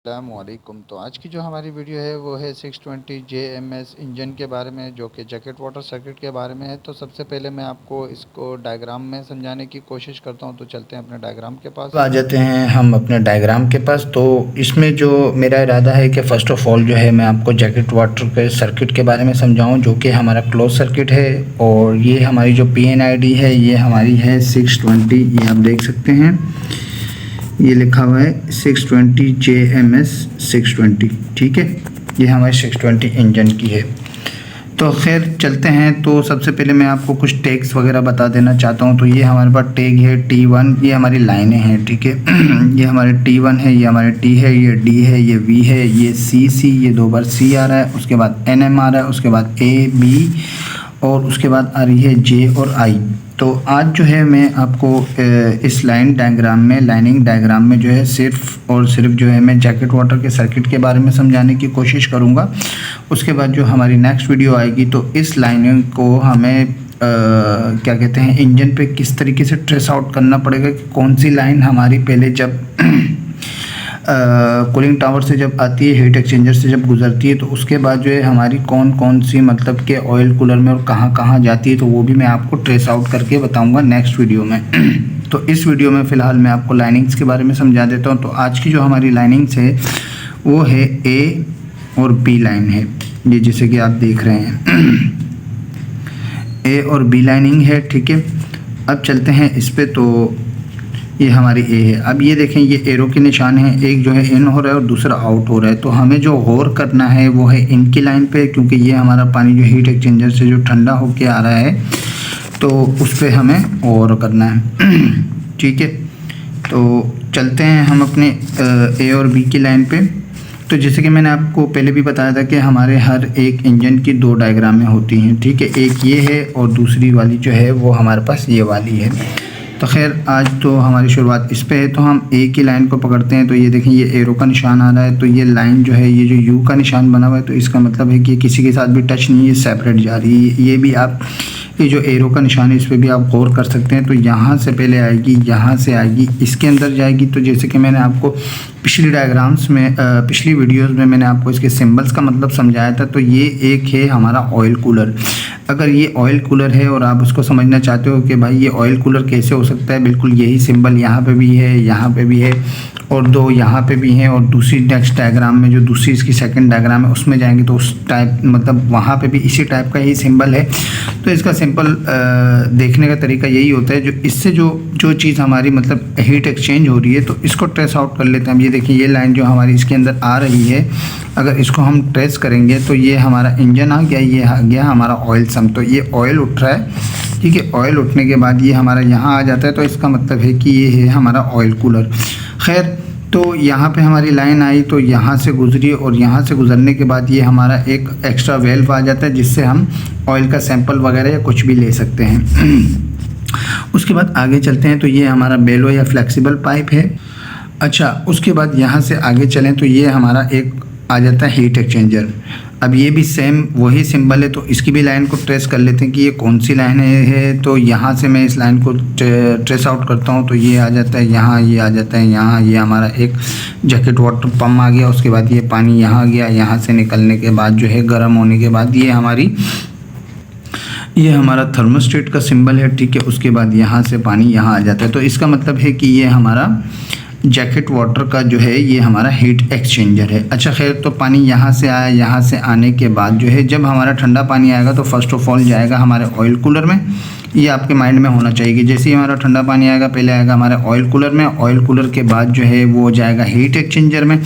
अस्सलामुअलैकुम। तो आज की जो हमारी वीडियो है वो है 620 JMS इंजन के बारे में, जो कि जैकेट वाटर सर्किट के बारे में है। तो सबसे पहले मैं आपको इसको डायग्राम में समझाने की कोशिश करता हूं। तो चलते हैं अपने डायग्राम के पास। आ जाते हैं हम अपने डायग्राम के पास। तो इसमें जो मेरा इरादा है कि फ़र्स्ट ऑफ़ ऑल जो है मैं आपको जैकेट वाटर के सर्किट के बारे में समझाऊं, जो कि हमारा क्लोज सर्किट है। और ये हमारी जो PNID है ये हमारी है 620। ये आप देख सकते हैं, ये लिखा हुआ है 620 JMS 620। ठीक है, ये हमारी 620 इंजन की है। तो खैर चलते हैं। तो सबसे पहले मैं आपको कुछ टैग्स वगैरह बता देना चाहता हूँ। तो ये हमारे पास टैग है T1, ये हमारी लाइनें हैं। ठीक है ये हमारे T1 है, ये हमारे T है, ये D है, ये V है, ये C, ये 2 बार C आ रहा है, उसके बाद NM आ रहा है, उसके बाद A B और उसके बाद आ रही है J और I। तो आज जो है मैं आपको इस लाइनिंग डायग्राम में जो है सिर्फ और सिर्फ जो है मैं जैकेट वाटर के सर्किट के बारे में समझाने की कोशिश करूँगा। उसके बाद जो हमारी नेक्स्ट वीडियो आएगी तो इस लाइनिंग को हमें क्या कहते हैं, इंजन पे किस तरीके से ट्रेस आउट करना पड़ेगा कि कौन सी लाइन हमारी पहले जब कूलिंग टावर से जब आती है, हीट एक्सचेंजर से जब गुजरती है, तो उसके बाद जो है हमारी कौन कौन सी मतलब के ऑयल कूलर में और कहाँ कहाँ जाती है, तो वो भी मैं आपको ट्रेस आउट करके बताऊंगा नेक्स्ट वीडियो में। तो इस वीडियो में फ़िलहाल मैं आपको लाइनिंग्स के बारे में समझा देता हूँ। तो आज की जो हमारी लाइनिंग्स है वो है A और B लाइन है, ये जैसे कि आप देख रहे हैं A और B लाइनिंग है। ठीक है, अब चलते हैं इस पे। तो ये हमारी A है। अब ये देखें, ये एरो के निशान है, एक जो है इन हो रहा है और दूसरा आउट हो रहा है। तो हमें जो गौर करना है वो है इनकी लाइन पे, क्योंकि ये हमारा पानी जो हीट एक्सचेंजर से जो ठंडा होके आ रहा है तो उस पर हमें गौर करना है। ठीक है, तो चलते हैं हम अपने A और B की लाइन पे। तो जैसे कि मैंने आपको पहले भी बताया था कि हमारे हर एक इंजन की 2 डायग्रामें होती हैं। ठीक है, एक ये है और दूसरी वाली जो है वो हमारे पास ये वाली है। तो खैर आज तो हमारी शुरुआत इस पे है। तो हम A की लाइन को पकड़ते हैं। तो ये देखें, ये एरो का निशान आ रहा है। तो ये लाइन जो है, ये जो U का निशान बना हुआ है, तो इसका मतलब है कि किसी के साथ भी टच नहीं है, सेपरेट जा रही है। ये भी आप, ये जो एरो का निशान है इस पर भी आप गौर कर सकते हैं। तो यहाँ से पहले आएगी, यहाँ से आएगी, इसके अंदर जाएगी। तो जैसे कि मैंने आपको पिछली डायग्राम्स में पिछली वीडियोस में मैंने आपको इसके सिंबल्स का मतलब समझाया था। तो ये एक है हमारा ऑयल कूलर। अगर ये ऑयल कूलर है और आप उसको समझना चाहते हो कि भाई ये ऑयल कूलर कैसे हो सकता है, बिल्कुल यही सिंबल यहाँ पे भी है, यहाँ पे भी है और 2 यहाँ पे भी हैं। और दूसरी नेक्स्ट डायग्राम में जो दूसरी इसकी सेकंड डायग्राम है उसमें जाएंगे तो उस टाइप मतलब वहाँ पे भी इसी टाइप का ही सिंबल है। तो इसका सिंपल देखने का तरीका यही होता है, जो इससे जो चीज़ हमारी मतलब हीट एक्सचेंज हो रही है तो इसको ट्रेस आउट कर लेते हैं हम। ये देखिए, ये लाइन जो हमारी इसके अंदर आ रही है, अगर इसको हम ट्रेस करेंगे तो ये हमारा इंजन आ गया, ये आ गया हमारा ऑयल सम। तो ये ऑयल उठ रहा है। ठीक है, ऑयल उठने के बाद ये हमारा यहाँ आ जाता है, तो इसका मतलब है कि ये है हमारा ऑयल कूलर। खैर, तो यहाँ पे हमारी लाइन आई, तो यहाँ से गुजरी और यहाँ से गुजरने के बाद ये हमारा एक एक्स्ट्रा वेल्व आ जाता है, जिससे हम ऑयल का सैंपल वगैरह या कुछ भी ले सकते हैं। उसके बाद आगे चलते हैं। तो ये हमारा बेलो या फ्लेक्सिबल पाइप है। अच्छा, उसके बाद यहाँ से आगे चलें तो ये हमारा एक आ जाता है हीट एक्सचेंजर। अब ये भी सेम वही सिंबल है, तो इसकी भी लाइन को ट्रेस कर लेते हैं कि ये कौन सी लाइन है। तो यहाँ से मैं इस लाइन को ट्रेस आउट करता हूँ। तो ये आ जाता है यहाँ, ये आ जाता है यहाँ, ये हमारा एक जैकेट वाटर पम्प आ गया। उसके बाद ये पानी यहाँ गया, यहाँ से निकलने के बाद जो है गर्म होने के बाद ये हमारा थर्मोस्टेट का सिंबल है। ठीक है, उसके बाद यहाँ से पानी यहाँ आ जाता है। तो इसका मतलब है कि ये हमारा जैकेट वाटर का जो है ये हमारा हीट एक्सचेंजर है। अच्छा खैर, तो पानी यहाँ से आया, यहाँ से आने के बाद जो है जब हमारा ठंडा पानी आएगा तो फर्स्ट ऑफ ऑल जाएगा हमारे ऑयल कूलर में। ये आपके माइंड में होना चाहिए कि जैसे ही हमारा ठंडा पानी आएगा पहले आएगा हमारे ऑयल कूलर में, ऑयल कूलर के बाद जो है वो जाएगा हीट एक्सचेंजर में,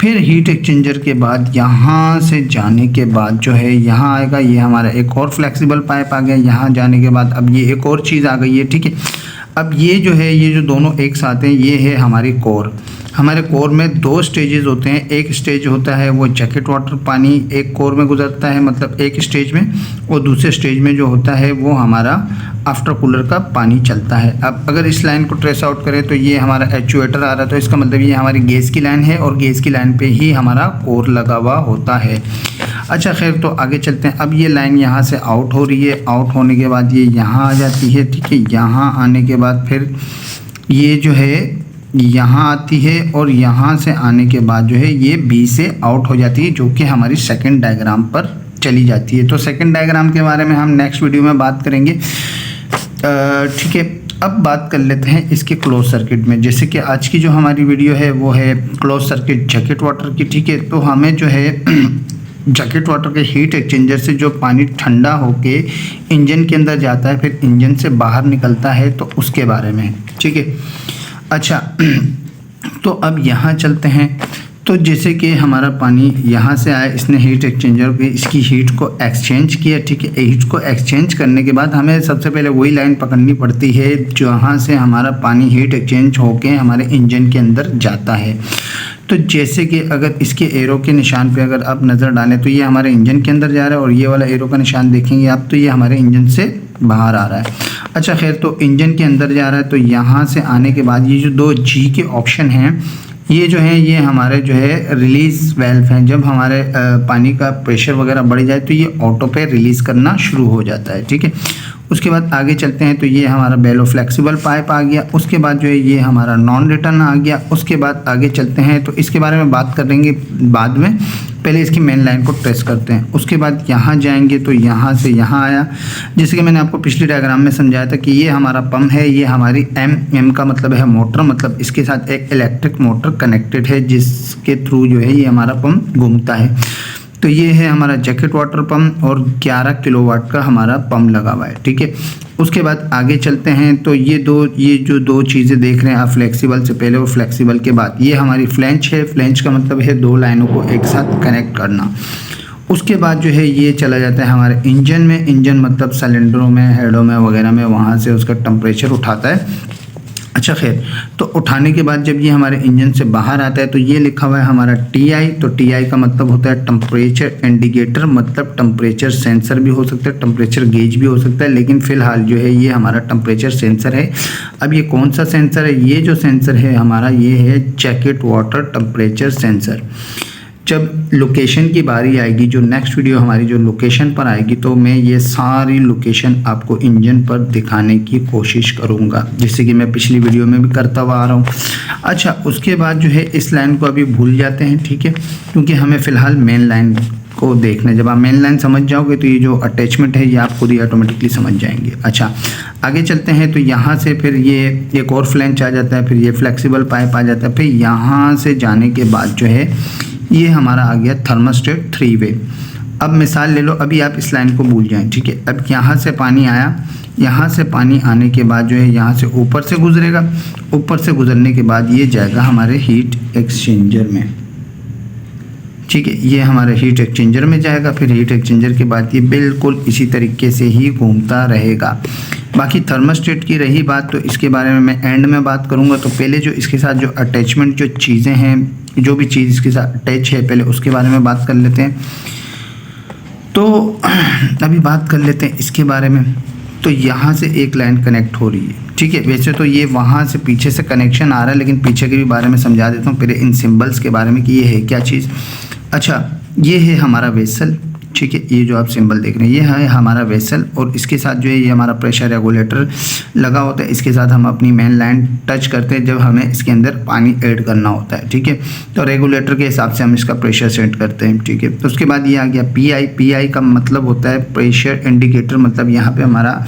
फिर हीट एक्सचेंजर के बाद यहाँ से जाने के बाद जो है यहाँ आएगा, ये हमारा एक और फ्लेक्सिबल पाइप आ गया। यहाँ जाने के बाद अब ये एक और चीज़ आ गई है। ठीक है, अब ये जो है, ये जो दोनों एक साथ हैं, ये है हमारी कोर। हमारे कोर में 2 स्टेजेस होते हैं। एक स्टेज होता है वो जैकेट वाटर पानी एक कोर में गुजरता है, मतलब एक स्टेज में, और दूसरे स्टेज में जो होता है वो हमारा आफ्टर कूलर का पानी चलता है। अब अगर इस लाइन को ट्रेस आउट करें तो ये हमारा एक्चुएटर आ रहा है, तो इसका मतलब ये हमारी गैस की लाइन है और गैस की लाइन पे ही हमारा कोर लगा हुआ होता है। अच्छा खैर, तो आगे चलते हैं। अब ये लाइन यहाँ से आउट हो रही है, आउट होने के बाद ये यहाँ आ जाती है। ठीक है, यहाँ आने के बाद फिर ये जो है यहाँ आती है और यहाँ से आने के बाद जो है ये बी से आउट हो जाती है, जो कि हमारी सेकंड डायग्राम पर चली जाती है। तो सेकंड डायग्राम के बारे में हम नेक्स्ट वीडियो में बात करेंगे। ठीक है, अब बात कर लेते हैं इसके क्लोज सर्किट में। जैसे कि आज की जो हमारी वीडियो है वो है क्लोज सर्किट जैकेट वाटर की। ठीक है, तो हमें जो है जैकेट वाटर के हीट एक्सचेंजर से जो पानी ठंडा होके इंजन के अंदर जाता है, फिर इंजन से बाहर निकलता है, तो उसके बारे में। ठीक है, अच्छा तो अब यहाँ चलते हैं। तो जैसे कि हमारा पानी यहाँ से आया, इसने हीट एक्सचेंजर पे इसकी हीट को एक्सचेंज किया। ठीक है, हीट को एक्सचेंज करने के बाद हमें सबसे पहले वही लाइन पकड़नी पड़ती है जहाँ से हमारा पानी हीट एक्सचेंज होके हमारे इंजन के अंदर जाता है। तो जैसे कि अगर इसके एरो के निशान पे अगर आप नज़र डालें तो ये हमारे इंजन के अंदर जा रहा है, और ये वाला एरो का निशान देखेंगे आप तो ये हमारे इंजन से बाहर आ रहा है। अच्छा खैर, तो इंजन के अंदर जा रहा है, तो यहाँ से आने के बाद ये जो दो जी के ऑप्शन हैं, ये जो है ये हमारे जो है रिलीज़ वेल्व हैं। जब हमारे पानी का प्रेशर वगैरह बढ़ जाए तो ये ऑटो पे रिलीज़ करना शुरू हो जाता है। ठीक है, उसके बाद आगे चलते हैं। तो ये हमारा बेलो फ्लेक्सिबल पाइप आ गया। उसके बाद जो है ये हमारा नॉन रिटर्न आ गया। उसके बाद आगे चलते हैं, तो इसके बारे में बात करेंगे बाद में। पहले इसकी मेन लाइन को ट्रेस करते हैं। उसके बाद यहाँ जाएंगे, तो यहाँ से यहाँ आया। जैसे कि मैंने आपको पिछली डायग्राम में समझाया था कि ये हमारा पंप है, ये हमारी एम का मतलब है मोटर, मतलब इसके साथ एक इलेक्ट्रिक मोटर कनेक्टेड है जिसके थ्रू जो है ये हमारा पंप घूमता है। तो ये है हमारा जैकेट वाटर पंप और 11 किलोवाट का हमारा पंप लगा हुआ है। ठीक है, उसके बाद आगे चलते हैं। तो ये जो दो चीज़ें देख रहे हैं आप, फ्लेक्सिबल से पहले और फ्लेक्सिबल के बाद, ये हमारी फ्लैंच है। फ्लैंच का मतलब है दो लाइनों को एक साथ कनेक्ट करना। उसके बाद जो है ये चला जाता है हमारे इंजन में। इंजन मतलब सिलेंडरों में, हेडों में वगैरह में, वहाँ से उसका टेम्परेचर उठाता है। अच्छा खैर, तो उठाने के बाद जब ये हमारे इंजन से बाहर आता है तो ये लिखा हुआ है हमारा TI। तो TI का मतलब होता है टेम्परेचर इंडिकेटर, मतलब टेम्परेचर सेंसर भी हो सकता है, टेम्परेचर गेज भी हो सकता है, लेकिन फ़िलहाल जो है ये हमारा टेम्परेचर सेंसर है। अब ये कौन सा सेंसर है? ये जो सेंसर है हमारा ये है जैकेट वाटर टेम्परेचर सेंसर। जब लोकेशन की बारी आएगी, जो नेक्स्ट वीडियो हमारी जो लोकेशन पर आएगी, तो मैं ये सारी लोकेशन आपको इंजन पर दिखाने की कोशिश करूँगा, जैसे कि मैं पिछली वीडियो में भी करता हुआ आ रहा हूँ। अच्छा, उसके बाद जो है इस लाइन को अभी भूल जाते हैं। ठीक है, क्योंकि हमें फ़िलहाल मेन लाइन को देखना है। जब आप मेन लाइन समझ जाओगे तो ये जो अटैचमेंट है ये आप खुद ही ऑटोमेटिकली समझ जाएंगे। अच्छा, आगे चलते हैं। तो यहाँ से फिर ये एक और फ्लैंच आ जाता है, फिर ये फ्लेक्सिबल पाइप आ जाता है। फिर यहाँ से जाने के बाद जो है ये हमारा आ गया थर्मोस्टेट 3 वे। अब मिसाल ले लो, अभी आप इस लाइन को भूल जाएं। ठीक है, अब यहाँ से पानी आया, यहाँ से पानी आने के बाद जो है यहाँ से ऊपर से गुजरेगा। ऊपर से गुजरने के बाद ये जाएगा हमारे हीट एक्सचेंजर में। ठीक है, ये हमारे हीट एक्सचेंजर में जाएगा। फिर हीट एक्सचेंजर के बाद ये बिल्कुल इसी तरीके से ही घूमता रहेगा। बाकी थर्मोस्टेट की रही बात, तो इसके बारे में मैं एंड में बात करूंगा। तो पहले जो इसके साथ जो अटैचमेंट जो चीज़ें हैं, जो भी चीज़ इसके साथ अटैच है, पहले उसके बारे में बात कर लेते हैं। तो अभी बात कर लेते हैं इसके बारे में। तो यहाँ से एक लाइन कनेक्ट हो रही है। ठीक है, वैसे तो ये वहाँ से पीछे से कनेक्शन आ रहा है, लेकिन पीछे के भी बारे में समझा देता हूँ पहले इन सिंबल्स के बारे में कि ये है क्या चीज़। अच्छा, ये है हमारा वेसल। ठीक है, ये जो आप सिंबल देख रहे हैं ये है हमारा वेसल, और इसके साथ जो है ये हमारा प्रेशर रेगुलेटर लगा होता है। इसके साथ हम अपनी मेन लाइन टच करते हैं जब हमें इसके अंदर पानी ऐड करना होता है। ठीक है, तो रेगुलेटर के हिसाब से हम इसका प्रेशर सेट करते हैं। ठीक है, तो उसके बाद ये आ गया PI का मतलब होता है प्रेशर इंडिकेटर, मतलब यहाँ पे हमारा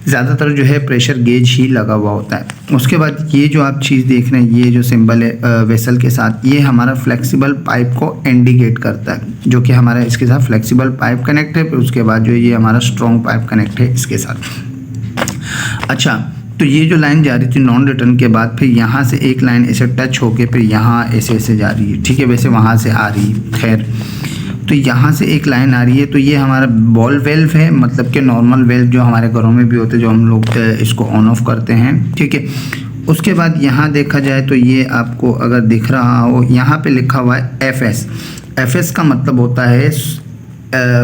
ज़्यादातर जो है प्रेशर गेज ही लगा हुआ होता है। उसके बाद ये जो आप चीज़ देख रहे हैं, ये जो सिंबल है वेसल के साथ, ये हमारा फ्लेक्सिबल पाइप को इंडिकेट करता है, जो कि हमारा इसके साथ फ्लेक्सिबल पाइप कनेक्ट है। फिर उसके बाद जो है ये हमारा स्ट्रॉन्ग पाइप कनेक्ट है इसके साथ। अच्छा, तो ये जो लाइन जा रही थी नॉन रिटर्न के बाद, फिर यहाँ से एक लाइन ऐसे टच होके फिर यहाँ ऐसे जा रही है। ठीक है, वैसे वहाँ से आ रही है। खैर, तो यहाँ से एक लाइन आ रही है। तो ये हमारा बॉल वेल्व है, मतलब कि नॉर्मल वेल्व जो हमारे घरों में भी होते हैं, जो हम लोग इसको ऑन ऑफ करते हैं। ठीक है, उसके बाद यहाँ देखा जाए तो ये आपको अगर दिख रहा हो, यहाँ पे लिखा हुआ है FS का मतलब होता है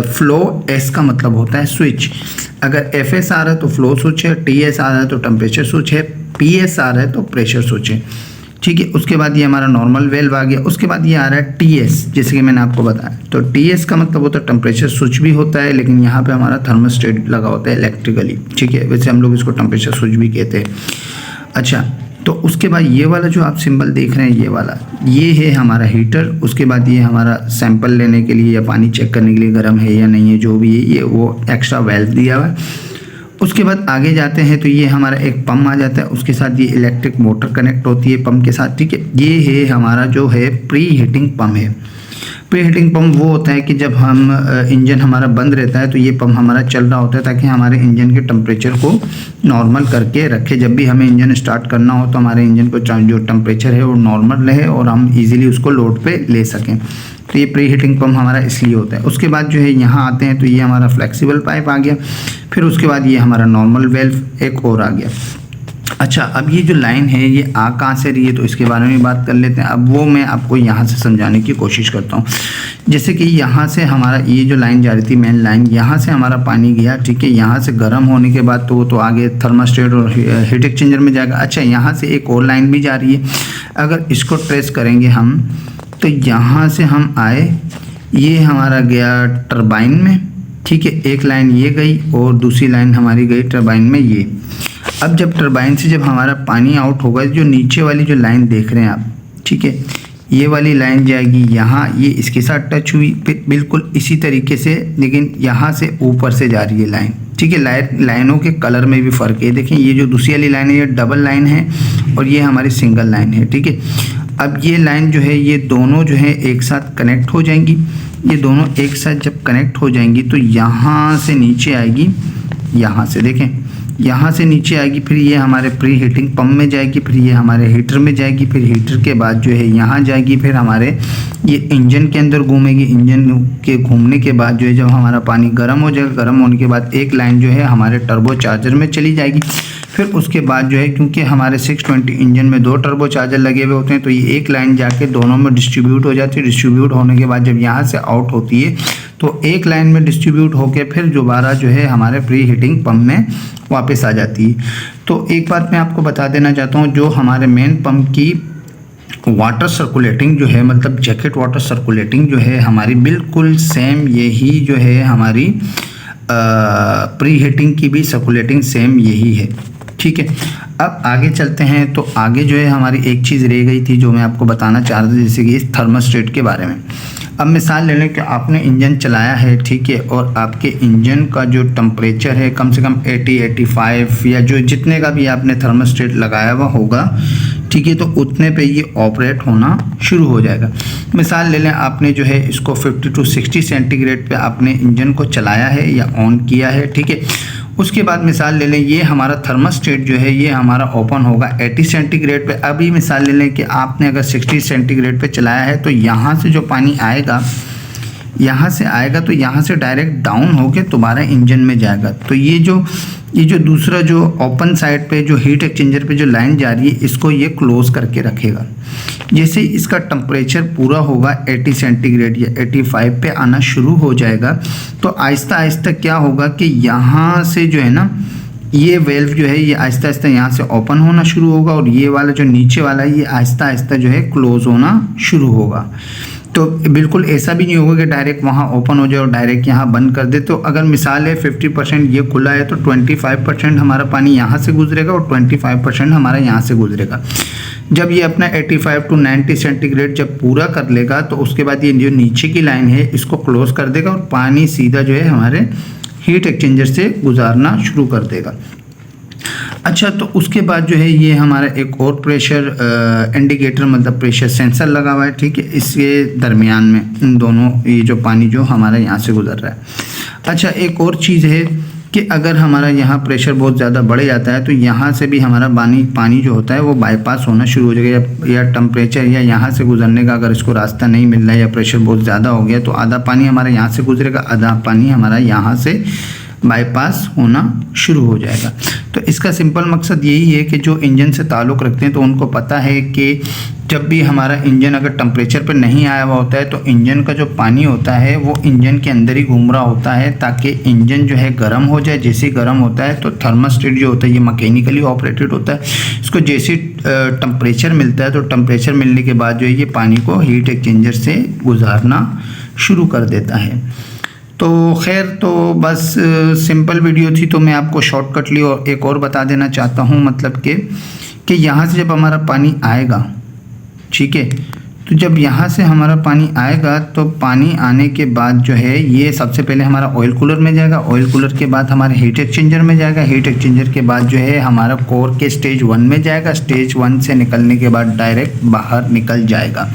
फ्लो, S का मतलब होता है स्विच। अगर FS आ रहा है तो फ्लो स्विच है, TS आ रहा है तो टेम्परेचर स्विच है, PS आ रहा है तो प्रेशर स्विच है। ठीक है, उसके बाद ये हमारा नॉर्मल वेल्व आ गया। उसके बाद ये आ रहा है TS, जैसे कि मैंने आपको बताया। तो TS का मतलब होता है टेम्परेचर स्विच भी होता है, लेकिन यहाँ पे हमारा थर्मोस्टेट लगा होता है इलेक्ट्रिकली। ठीक है, वैसे हम लोग इसको टेम्परेचर स्विच भी कहते हैं। अच्छा, तो उसके बाद ये वाला जो आप सिंबल देख रहे हैं, ये वाला, ये है हमारा हीटर। उसके बाद ये हमारा सैंपल लेने के लिए या पानी चेक करने के लिए गर्म है या नहीं है, जो भी है, ये वो एक्स्ट्रा वेल्व दिया हुआ है। उसके बाद आगे जाते हैं तो ये हमारा एक पंप आ जाता है, उसके साथ ये इलेक्ट्रिक मोटर कनेक्ट होती है पंप के साथ, ठीक है। ये है हमारा जो है प्री हीटिंग पंप है। प्री हीटिंग पंप वो होता है कि जब हम इंजन हमारा बंद रहता है तो ये पंप हमारा चल रहा होता है ताकि हमारे इंजन के टेम्परेचर को नॉर्मल करके रखे। जब भी हमें इंजन स्टार्ट करना हो तो हमारे इंजन को जो टेम्परेचर है वो नॉर्मल रहे और हम इजीली उसको लोड पे ले सकें। तो ये प्री हीटिंग पंप हमारा इसलिए होता है। उसके बाद जो है यहाँ आते हैं तो ये हमारा फ्लेक्सिबल पाइप आ गया। फिर उसके बाद ये हमारा नॉर्मल वेल्व एक और आ गया। अच्छा, अब ये जो लाइन है ये आ कहाँ से रही है तो इसके बारे में बात कर लेते हैं। अब वो मैं आपको यहाँ से समझाने की कोशिश करता हूँ। जैसे कि यहाँ से हमारा ये जो लाइन जा रही थी, मेन लाइन, यहाँ से हमारा पानी गया, ठीक है। यहाँ से गर्म होने के बाद तो वो तो आगे थर्मास्टेट और हीट एक्सचेंजर में जाएगा। अच्छा, यहाँ से एक और लाइन भी जा रही है। अगर इसको ट्रेस करेंगे हम तो यहाँ से हम आए, ये हमारा गया टरबाइन में, ठीक है। एक लाइन ये गई और दूसरी लाइन हमारी गई टरबाइन में ये। अब जब टरबाइन से जब हमारा पानी आउट होगा, जो नीचे वाली जो लाइन देख रहे हैं आप, ठीक है, ये वाली लाइन जाएगी यहाँ, ये इसके साथ टच हुई, फिर बिल्कुल इसी तरीके से, लेकिन यहाँ से ऊपर से जा रही है लाइन, ठीक है। लाइनों के कलर में भी फ़र्क है। देखें, ये जो दूसरी वाली लाइन है ये डबल लाइन है और ये हमारी सिंगल लाइन है, ठीक है। अब ये लाइन जो है ये दोनों जो है एक साथ कनेक्ट हो जाएंगी। ये दोनों एक साथ जब कनेक्ट हो जाएंगी तो यहाँ से नीचे आएगी, यहाँ से देखें, यहाँ से नीचे आएगी, फिर ये हमारे प्री हीटिंग पंप में जाएगी, फिर ये हमारे हीटर में जाएगी, फिर हीटर के बाद जो है यहाँ जाएगी, फिर हमारे ये इंजन के अंदर घूमेगी। इंजन के घूमने के बाद जो है जब हमारा पानी गर्म हो जाएगा, गर्म होने के बाद एक लाइन जो है हमारे टर्बो चार्जर में चली जाएगी। फिर उसके बाद जो है, क्योंकि हमारे 620 इंजन में 2 टर्बो चार्जर लगे हुए होते हैं, तो ये एक लाइन जाके दोनों में डिस्ट्रीब्यूट हो जाती है। डिस्ट्रीब्यूट होने के बाद जब यहाँ से आउट होती है तो एक लाइन में डिस्ट्रीब्यूट होकर फिर दोबारा जो है हमारे प्री हीटिंग पंप में वापस आ जाती है। तो एक बात मैं आपको बता देना चाहता हूँ, जो हमारे मेन पंप की वाटर सर्कुलेटिंग जो है, मतलब जैकेट वाटर सर्कुलेटिंग जो है हमारी, बिल्कुल सेम यही जो है हमारी प्री हीटिंग की भी सर्कुलेटिंग सेम यही है, ठीक है। अब आगे चलते हैं तो आगे जो है हमारी एक चीज़ रह गई थी जो मैं आपको बताना चाह रहा था, जैसे कि इस थर्मोस्टेट के बारे में। अब मिसाल ले लें कि आपने इंजन चलाया है, ठीक है, और आपके इंजन का जो टेम्परेचर है कम से कम 80-85 या जो जितने का भी आपने थर्मोस्टेट लगाया हुआ होगा, ठीक है, तो उतने पे ये ऑपरेट होना शुरू हो जाएगा। मिसाल ले लें आपने जो है इसको 50 से 60 सेंटीग्रेड पे आपने इंजन को चलाया है या ऑन किया है, ठीक है। उसके बाद मिसाल ले लें ये हमारा थर्मोस्टेट जो है ये हमारा ओपन होगा 80 सेंटीग्रेड पे। अभी मिसाल ले लें कि आपने अगर 60 सेंटीग्रेड पे चलाया है तो यहाँ से जो पानी आएगा, यहाँ से आएगा तो यहाँ से डायरेक्ट डाउन होके दोबारा इंजन में जाएगा। तो ये जो दूसरा जो ओपन साइड पे जो हीट एक्सचेंजर पे जो लाइन जा रही है, इसको ये क्लोज करके रखेगा। जैसे इसका टेम्परेचर पूरा होगा 80 सेंटीग्रेड या 85 पे आना शुरू हो जाएगा, तो आहिस्ता आहिस्ता क्या होगा कि यहाँ से जो है ना, ये वेल्व जो है ये आहिस्ता आहिस्ता यहाँ से ओपन होना शुरू होगा और ये वाला जो नीचे वाला है ये आहिस्ता आहिस्ता जो है क्लोज होना शुरू होगा। तो बिल्कुल ऐसा भी नहीं होगा कि डायरेक्ट वहाँ ओपन हो जाए और डायरेक्ट यहाँ बंद कर दे। तो अगर मिसाल है 50% ये खुला है तो 25% हमारा पानी यहाँ से गुजरेगा और 25% हमारा यहाँ से गुजरेगा। जब ये अपना 85 to 90 सेंटीग्रेड जब पूरा कर लेगा तो उसके बाद ये जो नीचे की लाइन है इसको क्लोज कर देगा और पानी सीधा जो है हमारे हीट एक्सचेंजर से गुजारना शुरू कर देगा। अच्छा, तो उसके बाद जो है ये हमारा एक और प्रेशर इंडिकेटर मतलब प्रेशर सेंसर लगा हुआ है, ठीक है, इसके दरमियान में इन दोनों ये जो पानी जो हमारा यहाँ से गुजर रहा है। अच्छा, एक और चीज़ है कि अगर हमारा यहाँ प्रेशर बहुत ज़्यादा बढ़ जाता है तो यहाँ से भी हमारा पानी जो होता है वो बाईपास होना शुरू हो जाएगा, या टेम्परेचर या यहाँ से गुजरने का अगर इसको रास्ता नहीं मिल रहा है या प्रेशर बहुत ज़्यादा हो गया तो आधा पानी हमारा यहाँ से गुजरेगा, आधा पानी हमारा यहाँ से बाईपास होना शुरू हो जाएगा। तो इसका सिंपल मकसद यही है कि जो इंजन से ताल्लुक़ रखते हैं तो उनको पता है कि जब भी हमारा इंजन अगर टेम्परेचर पर नहीं आया हुआ होता है तो इंजन का जो पानी होता है वो इंजन के अंदर ही घूम रहा होता है ताकि इंजन जो है गर्म हो जाए। जैसे ही गर्म होता है तो थर्मोस्टेट जो होता है ये मैकेनिकली ऑपरेटेड होता है, इसको जैसे टेम्परेचर मिलता है तो टेम्परेचर मिलने के बाद जो है ये पानी को हीट एक्सचेंजर से गुजारना शुरू कर देता है। तो खैर, तो बस सिंपल वीडियो थी तो मैं आपको शॉर्टकटली और एक और बता देना चाहता हूँ, मतलब कि कि यहाँ से जब हमारा पानी आएगा, ठीक है, तो जब यहाँ से हमारा पानी आएगा तो पानी आने के बाद जो है ये सबसे पहले हमारा ऑयल कूलर में जाएगा, ऑयल कूलर के बाद हमारे हीट एक्सचेंजर में जाएगा, हीट एक्सचेंजर के बाद जो है हमारा कोर के स्टेज 1 में जाएगा, स्टेज 1 से निकलने के बाद डायरेक्ट बाहर निकल जाएगा।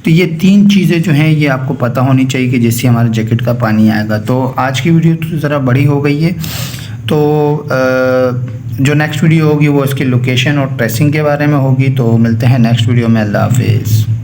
तो ये 3 चीज़ें जो हैं ये आपको पता होनी चाहिए कि जिससे हमारे जैकेट का पानी आएगा। तो आज की वीडियो तो ज़रा बड़ी हो गई है, तो जो नेक्स्ट वीडियो होगी वो इसकी लोकेशन और ट्रेसिंग के बारे में होगी। तो मिलते हैं नेक्स्ट वीडियो में। अल्लाह हाफिज़।